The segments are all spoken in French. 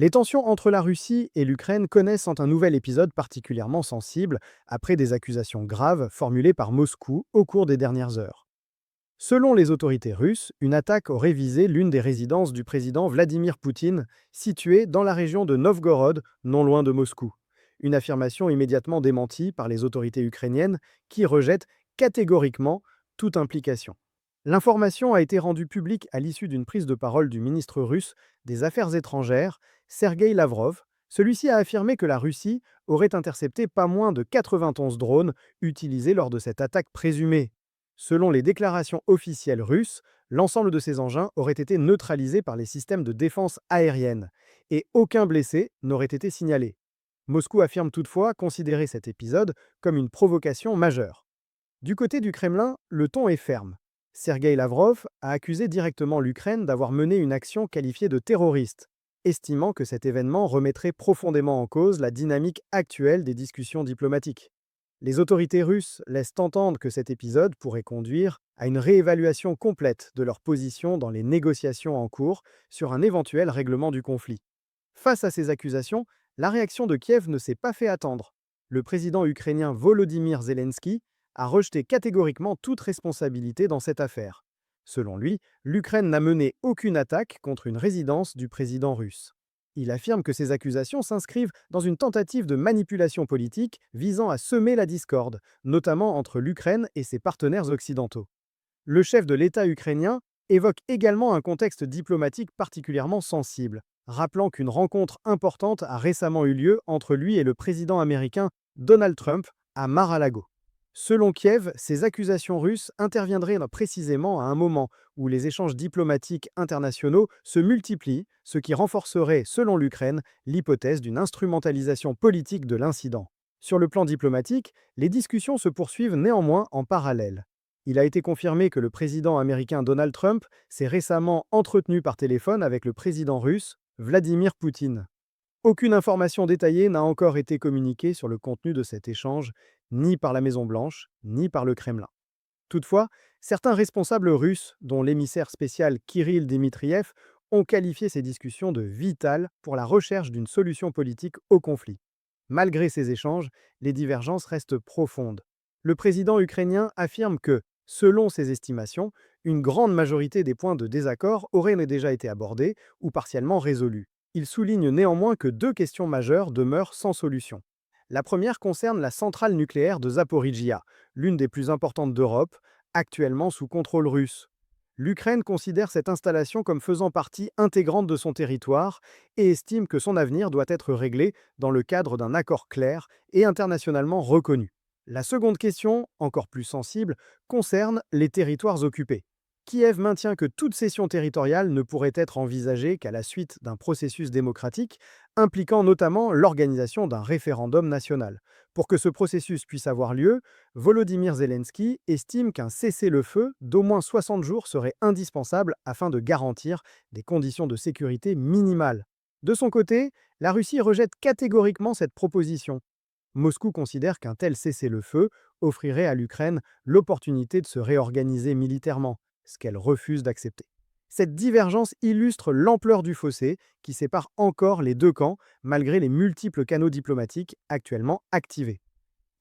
Les tensions entre la Russie et l'Ukraine connaissent un nouvel épisode particulièrement sensible après des accusations graves formulées par Moscou au cours des dernières heures. Selon les autorités russes, une attaque aurait visé l'une des résidences du président Vladimir Poutine, située dans la région de Novgorod, non loin de Moscou. Une affirmation immédiatement démentie par les autorités ukrainiennes qui rejettent catégoriquement toute implication. L'information a été rendue publique à l'issue d'une prise de parole du ministre russe des Affaires étrangères, Sergei Lavrov. Celui-ci a affirmé que la Russie aurait intercepté pas moins de 91 drones utilisés lors de cette attaque présumée. Selon les déclarations officielles russes, l'ensemble de ces engins aurait été neutralisé par les systèmes de défense aérienne et aucun blessé n'aurait été signalé. Moscou affirme toutefois considérer cet épisode comme une provocation majeure. Du côté du Kremlin, le ton est ferme. Sergei Lavrov a accusé directement l'Ukraine d'avoir mené une action qualifiée de terroriste, estimant que cet événement remettrait profondément en cause la dynamique actuelle des discussions diplomatiques. Les autorités russes laissent entendre que cet épisode pourrait conduire à une réévaluation complète de leur position dans les négociations en cours sur un éventuel règlement du conflit. Face à ces accusations, la réaction de Kiev ne s'est pas fait attendre. Le président ukrainien Volodymyr Zelensky a rejeté catégoriquement toute responsabilité dans cette affaire. Selon lui, l'Ukraine n'a mené aucune attaque contre une résidence du président russe. Il affirme que ces accusations s'inscrivent dans une tentative de manipulation politique visant à semer la discorde, notamment entre l'Ukraine et ses partenaires occidentaux. Le chef de l'État ukrainien évoque également un contexte diplomatique particulièrement sensible, rappelant qu'une rencontre importante a récemment eu lieu entre lui et le président américain Donald Trump à Mar-a-Lago. Selon Kiev, ces accusations russes interviendraient précisément à un moment où les échanges diplomatiques internationaux se multiplient, ce qui renforcerait, selon l'Ukraine, l'hypothèse d'une instrumentalisation politique de l'incident. Sur le plan diplomatique, les discussions se poursuivent néanmoins en parallèle. Il a été confirmé que le président américain Donald Trump s'est récemment entretenu par téléphone avec le président russe Vladimir Poutine. Aucune information détaillée n'a encore été communiquée sur le contenu de cet échange, ni par la Maison-Blanche, ni par le Kremlin. Toutefois, certains responsables russes, dont l'émissaire spécial Kirill Dmitriev, ont qualifié ces discussions de vitales pour la recherche d'une solution politique au conflit. Malgré ces échanges, les divergences restent profondes. Le président ukrainien affirme que, selon ses estimations, une grande majorité des points de désaccord auraient déjà été abordés ou partiellement résolus. Il souligne néanmoins que deux questions majeures demeurent sans solution. La première concerne la centrale nucléaire de Zaporijia, l'une des plus importantes d'Europe, actuellement sous contrôle russe. L'Ukraine considère cette installation comme faisant partie intégrante de son territoire et estime que son avenir doit être réglé dans le cadre d'un accord clair et internationalement reconnu. La seconde question, encore plus sensible, concerne les territoires occupés. Kiev maintient que toute cession territoriale ne pourrait être envisagée qu'à la suite d'un processus démocratique, impliquant notamment l'organisation d'un référendum national. Pour que ce processus puisse avoir lieu, Volodymyr Zelensky estime qu'un cessez-le-feu d'au moins 60 jours serait indispensable afin de garantir des conditions de sécurité minimales. De son côté, la Russie rejette catégoriquement cette proposition. Moscou considère qu'un tel cessez-le-feu offrirait à l'Ukraine l'opportunité de se réorganiser militairement, ce qu'elle refuse d'accepter. Cette divergence illustre l'ampleur du fossé qui sépare encore les deux camps malgré les multiples canaux diplomatiques actuellement activés.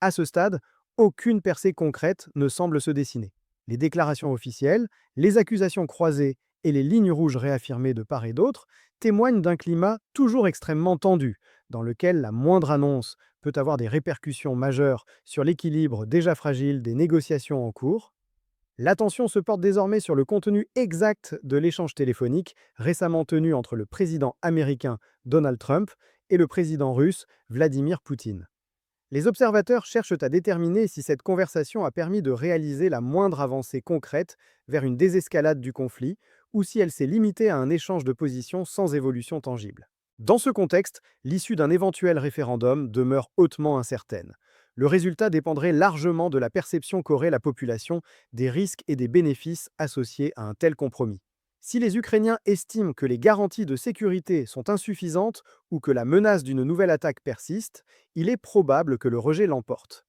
À ce stade, aucune percée concrète ne semble se dessiner. Les déclarations officielles, les accusations croisées et les lignes rouges réaffirmées de part et d'autre témoignent d'un climat toujours extrêmement tendu, dans lequel la moindre annonce peut avoir des répercussions majeures sur l'équilibre déjà fragile des négociations en cours. L'attention se porte désormais sur le contenu exact de l'échange téléphonique récemment tenu entre le président américain Donald Trump et le président russe Vladimir Poutine. Les observateurs cherchent à déterminer si cette conversation a permis de réaliser la moindre avancée concrète vers une désescalade du conflit ou si elle s'est limitée à un échange de positions sans évolution tangible. Dans ce contexte, l'issue d'un éventuel référendum demeure hautement incertaine. Le résultat dépendrait largement de la perception qu'aurait la population des risques et des bénéfices associés à un tel compromis. Si les Ukrainiens estiment que les garanties de sécurité sont insuffisantes ou que la menace d'une nouvelle attaque persiste, il est probable que le rejet l'emporte.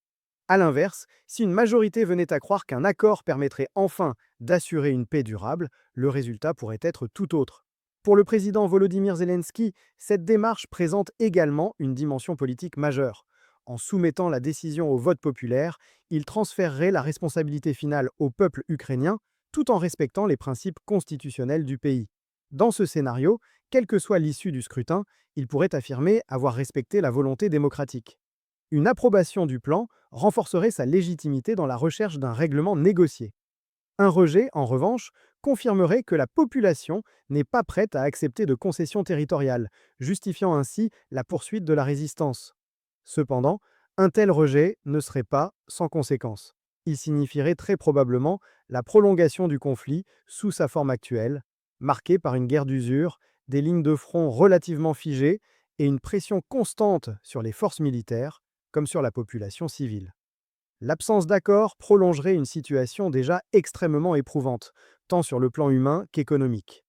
A l'inverse, si une majorité venait à croire qu'un accord permettrait enfin d'assurer une paix durable, le résultat pourrait être tout autre. Pour le président Volodymyr Zelensky, cette démarche présente également une dimension politique majeure. En soumettant la décision au vote populaire, il transférerait la responsabilité finale au peuple ukrainien tout en respectant les principes constitutionnels du pays. Dans ce scénario, quelle que soit l'issue du scrutin, il pourrait affirmer avoir respecté la volonté démocratique. Une approbation du plan renforcerait sa légitimité dans la recherche d'un règlement négocié. Un rejet, en revanche, confirmerait que la population n'est pas prête à accepter de concessions territoriales, justifiant ainsi la poursuite de la résistance. Cependant, un tel rejet ne serait pas sans conséquence. Il signifierait très probablement la prolongation du conflit sous sa forme actuelle, marquée par une guerre d'usure, des lignes de front relativement figées et une pression constante sur les forces militaires comme sur la population civile. L'absence d'accord prolongerait une situation déjà extrêmement éprouvante, tant sur le plan humain qu'économique.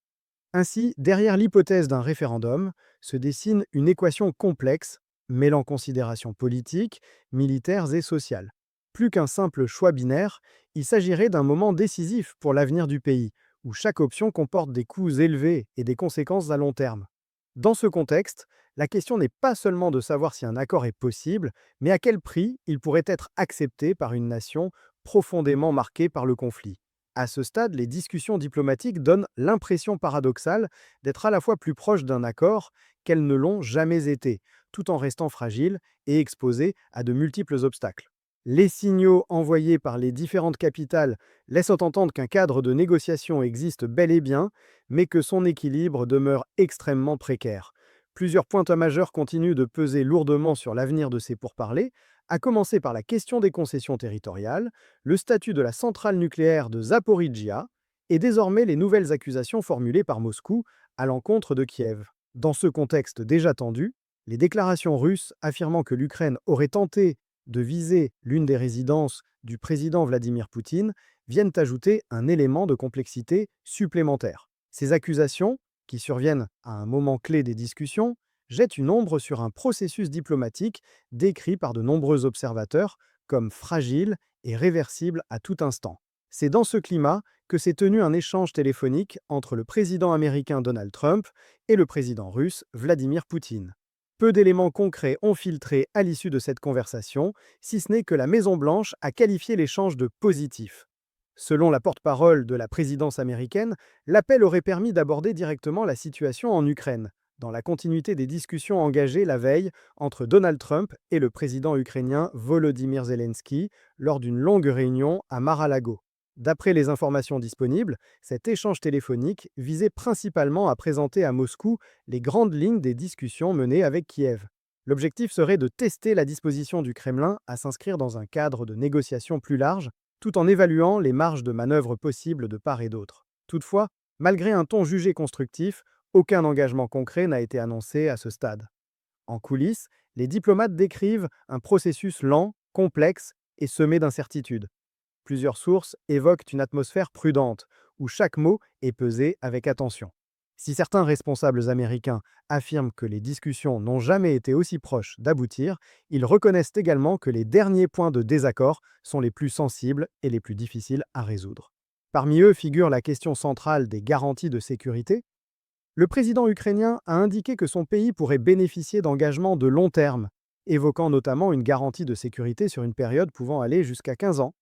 Ainsi, derrière l'hypothèse d'un référendum, se dessine une équation complexe, mêlant considérations politiques, militaires et sociales. Plus qu'un simple choix binaire, il s'agirait d'un moment décisif pour l'avenir du pays, où chaque option comporte des coûts élevés et des conséquences à long terme. Dans ce contexte, la question n'est pas seulement de savoir si un accord est possible, mais à quel prix il pourrait être accepté par une nation profondément marquée par le conflit. À ce stade, les discussions diplomatiques donnent l'impression paradoxale d'être à la fois plus proches d'un accord qu'elles ne l'ont jamais été, tout en restant fragiles et exposées à de multiples obstacles. Les signaux envoyés par les différentes capitales laissent entendre qu'un cadre de négociation existe bel et bien, mais que son équilibre demeure extrêmement précaire. Plusieurs points majeurs continuent de peser lourdement sur l'avenir de ces pourparlers, à commencer par la question des concessions territoriales, le statut de la centrale nucléaire de Zaporizhia et désormais les nouvelles accusations formulées par Moscou à l'encontre de Kiev. Dans ce contexte déjà tendu, les déclarations russes affirmant que l'Ukraine aurait tenté de viser l'une des résidences du président Vladimir Poutine viennent ajouter un élément de complexité supplémentaire. Ces accusations, qui surviennent à un moment clé des discussions, jettent une ombre sur un processus diplomatique décrit par de nombreux observateurs comme fragile et réversible à tout instant. C'est dans ce climat que s'est tenu un échange téléphonique entre le président américain Donald Trump et le président russe Vladimir Poutine. Peu d'éléments concrets ont filtré à l'issue de cette conversation, si ce n'est que la Maison-Blanche a qualifié l'échange de positif. Selon la porte-parole de la présidence américaine, l'appel aurait permis d'aborder directement la situation en Ukraine, dans la continuité des discussions engagées la veille entre Donald Trump et le président ukrainien Volodymyr Zelensky lors d'une longue réunion à Mar-a-Lago. D'après les informations disponibles, cet échange téléphonique visait principalement à présenter à Moscou les grandes lignes des discussions menées avec Kiev. L'objectif serait de tester la disposition du Kremlin à s'inscrire dans un cadre de négociation plus large, tout en évaluant les marges de manœuvre possibles de part et d'autre. Toutefois, malgré un ton jugé constructif, aucun engagement concret n'a été annoncé à ce stade. En coulisses, les diplomates décrivent un processus lent, complexe et semé d'incertitudes. Plusieurs sources évoquent une atmosphère prudente, où chaque mot est pesé avec attention. Si certains responsables américains affirment que les discussions n'ont jamais été aussi proches d'aboutir, ils reconnaissent également que les derniers points de désaccord sont les plus sensibles et les plus difficiles à résoudre. Parmi eux figure la question centrale des garanties de sécurité. Le président ukrainien a indiqué que son pays pourrait bénéficier d'engagements de long terme, évoquant notamment une garantie de sécurité sur une période pouvant aller jusqu'à 15 ans.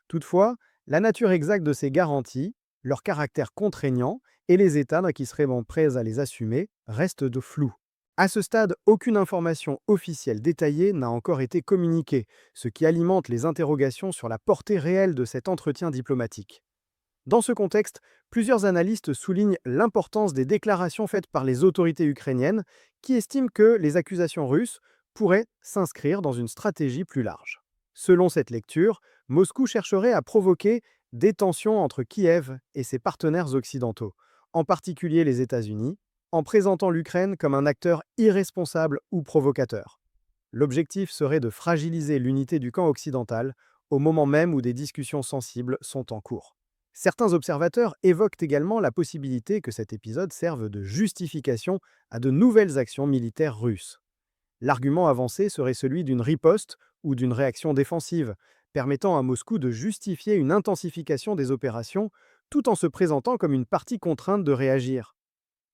Toutefois, la nature exacte de ces garanties, leur caractère contraignant et les États qui seraient prêts à les assumer restent de flous. À ce stade, aucune information officielle détaillée n'a encore été communiquée, ce qui alimente les interrogations sur la portée réelle de cet entretien diplomatique. Dans ce contexte, plusieurs analystes soulignent l'importance des déclarations faites par les autorités ukrainiennes qui estiment que les accusations russes pourraient s'inscrire dans une stratégie plus large. Selon cette lecture, Moscou chercherait à provoquer des tensions entre Kiev et ses partenaires occidentaux, en particulier les États-Unis, en présentant l'Ukraine comme un acteur irresponsable ou provocateur. L'objectif serait de fragiliser l'unité du camp occidental au moment même où des discussions sensibles sont en cours. Certains observateurs évoquent également la possibilité que cet épisode serve de justification à de nouvelles actions militaires russes. L'argument avancé serait celui d'une riposte ou d'une réaction défensive, permettant à Moscou de justifier une intensification des opérations tout en se présentant comme une partie contrainte de réagir.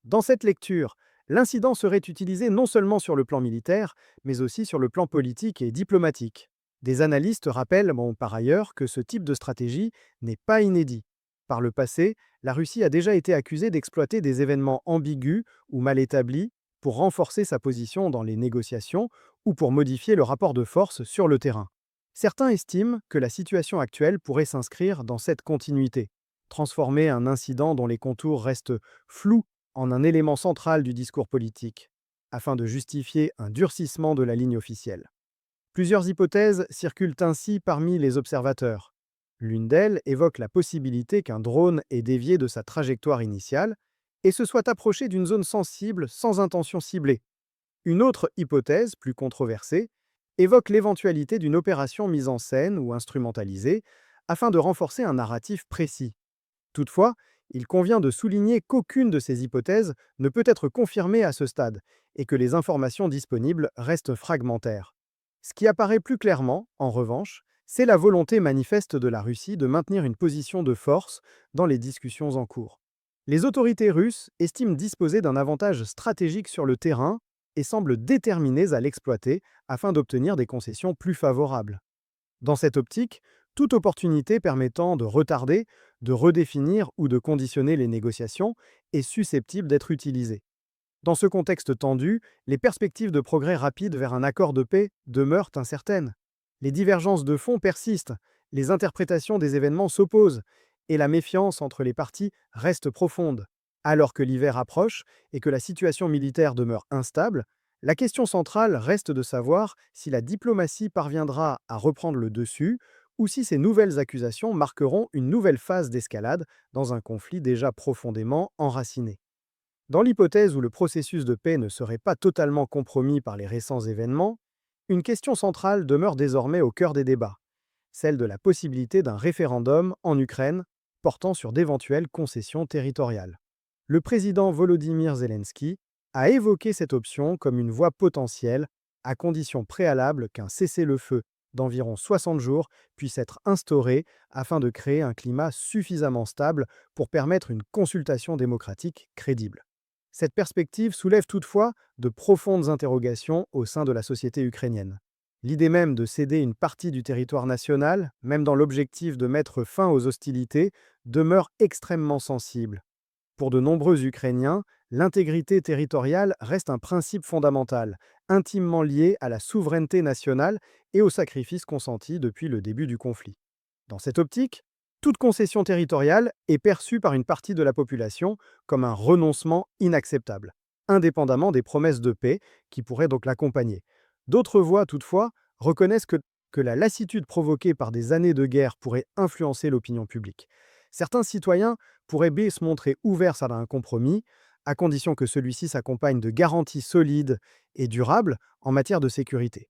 Dans cette lecture, l'incident serait utilisé non seulement sur le plan militaire, mais aussi sur le plan politique et diplomatique. Des analystes rappellent par ailleurs que ce type de stratégie n'est pas inédit. Par le passé, la Russie a déjà été accusée d'exploiter des événements ambigus ou mal établis pour renforcer sa position dans les négociations ou pour modifier le rapport de force sur le terrain. Certains estiment que la situation actuelle pourrait s'inscrire dans cette continuité, transformer un incident dont les contours restent flous en un élément central du discours politique, afin de justifier un durcissement de la ligne officielle. Plusieurs hypothèses circulent ainsi parmi les observateurs. L'une d'elles évoque la possibilité qu'un drone ait dévié de sa trajectoire initiale et se soit approché d'une zone sensible sans intention ciblée. Une autre hypothèse, plus controversée, évoque l'éventualité d'une opération mise en scène ou instrumentalisée afin de renforcer un narratif précis. Toutefois, il convient de souligner qu'aucune de ces hypothèses ne peut être confirmée à ce stade et que les informations disponibles restent fragmentaires. Ce qui apparaît plus clairement, en revanche, c'est la volonté manifeste de la Russie de maintenir une position de force dans les discussions en cours. Les autorités russes estiment disposer d'un avantage stratégique sur le terrain et semblent déterminées à l'exploiter afin d'obtenir des concessions plus favorables. Dans cette optique, toute opportunité permettant de retarder, de redéfinir ou de conditionner les négociations est susceptible d'être utilisée. Dans ce contexte tendu, les perspectives de progrès rapide vers un accord de paix demeurent incertaines. Les divergences de fond persistent, les interprétations des événements s'opposent, et la méfiance entre les parties reste profonde. Alors que l'hiver approche et que la situation militaire demeure instable, la question centrale reste de savoir si la diplomatie parviendra à reprendre le dessus ou si ces nouvelles accusations marqueront une nouvelle phase d'escalade dans un conflit déjà profondément enraciné. Dans l'hypothèse où le processus de paix ne serait pas totalement compromis par les récents événements, une question centrale demeure désormais au cœur des débats, celle de la possibilité d'un référendum en Ukraine portant sur d'éventuelles concessions territoriales. Le président Volodymyr Zelensky a évoqué cette option comme une voie potentielle, à condition préalable qu'un cessez-le-feu d'environ 60 jours puisse être instauré afin de créer un climat suffisamment stable pour permettre une consultation démocratique crédible. Cette perspective soulève toutefois de profondes interrogations au sein de la société ukrainienne. L'idée même de céder une partie du territoire national, même dans l'objectif de mettre fin aux hostilités, demeure extrêmement sensible. Pour de nombreux Ukrainiens, l'intégrité territoriale reste un principe fondamental, intimement lié à la souveraineté nationale et aux sacrifices consentis depuis le début du conflit. Dans cette optique, toute concession territoriale est perçue par une partie de la population comme un renoncement inacceptable, indépendamment des promesses de paix qui pourraient donc l'accompagner. D'autres voix, toutefois, reconnaissent que la lassitude provoquée par des années de guerre pourrait influencer l'opinion publique. Certains citoyens pourraient bien se montrer ouverts à un compromis, à condition que celui-ci s'accompagne de garanties solides et durables en matière de sécurité.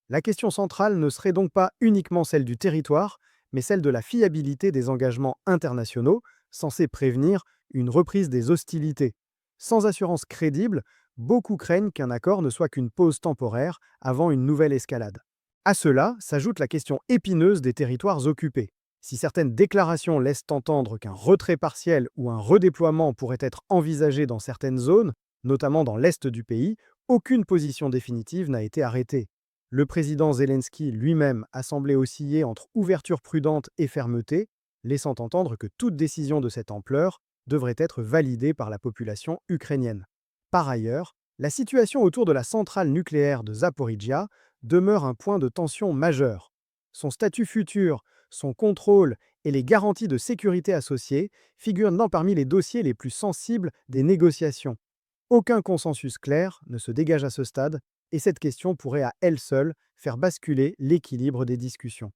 La question centrale ne serait donc pas uniquement celle du territoire, mais celle de la fiabilité des engagements internationaux censés prévenir une reprise des hostilités. Sans assurance crédible, beaucoup craignent qu'un accord ne soit qu'une pause temporaire avant une nouvelle escalade. À cela s'ajoute la question épineuse des territoires occupés. Si certaines déclarations laissent entendre qu'un retrait partiel ou un redéploiement pourrait être envisagé dans certaines zones, notamment dans l'est du pays, aucune position définitive n'a été arrêtée. Le président Zelensky lui-même a semblé osciller entre ouverture prudente et fermeté, laissant entendre que toute décision de cette ampleur devrait être validée par la population ukrainienne. Par ailleurs, la situation autour de la centrale nucléaire de Zaporizhia demeure un point de tension majeur. Son statut futur, son contrôle et les garanties de sécurité associées figurent parmi les dossiers les plus sensibles des négociations. Aucun consensus clair ne se dégage à ce stade, et cette question pourrait à elle seule faire basculer l'équilibre des discussions.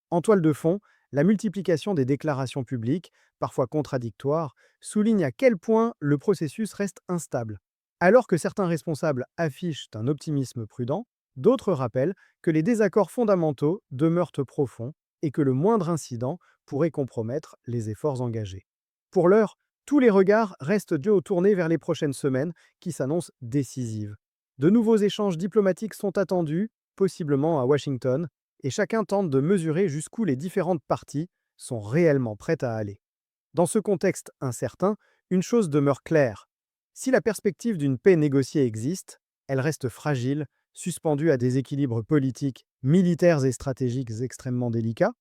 En toile de fond, la multiplication des déclarations publiques, parfois contradictoires, souligne à quel point le processus reste instable. Alors que certains responsables affichent un optimisme prudent, d'autres rappellent que les désaccords fondamentaux demeurent profonds et que le moindre incident pourrait compromettre les efforts engagés. Pour l'heure, tous les regards restent tournés vers les prochaines semaines qui s'annoncent décisives. De nouveaux échanges diplomatiques sont attendus, possiblement à Washington, et chacun tente de mesurer jusqu'où les différentes parties sont réellement prêtes à aller. Dans ce contexte incertain, une chose demeure claire. Si la perspective d'une paix négociée existe, elle reste fragile, suspendue à des équilibres politiques, militaires et stratégiques extrêmement délicats.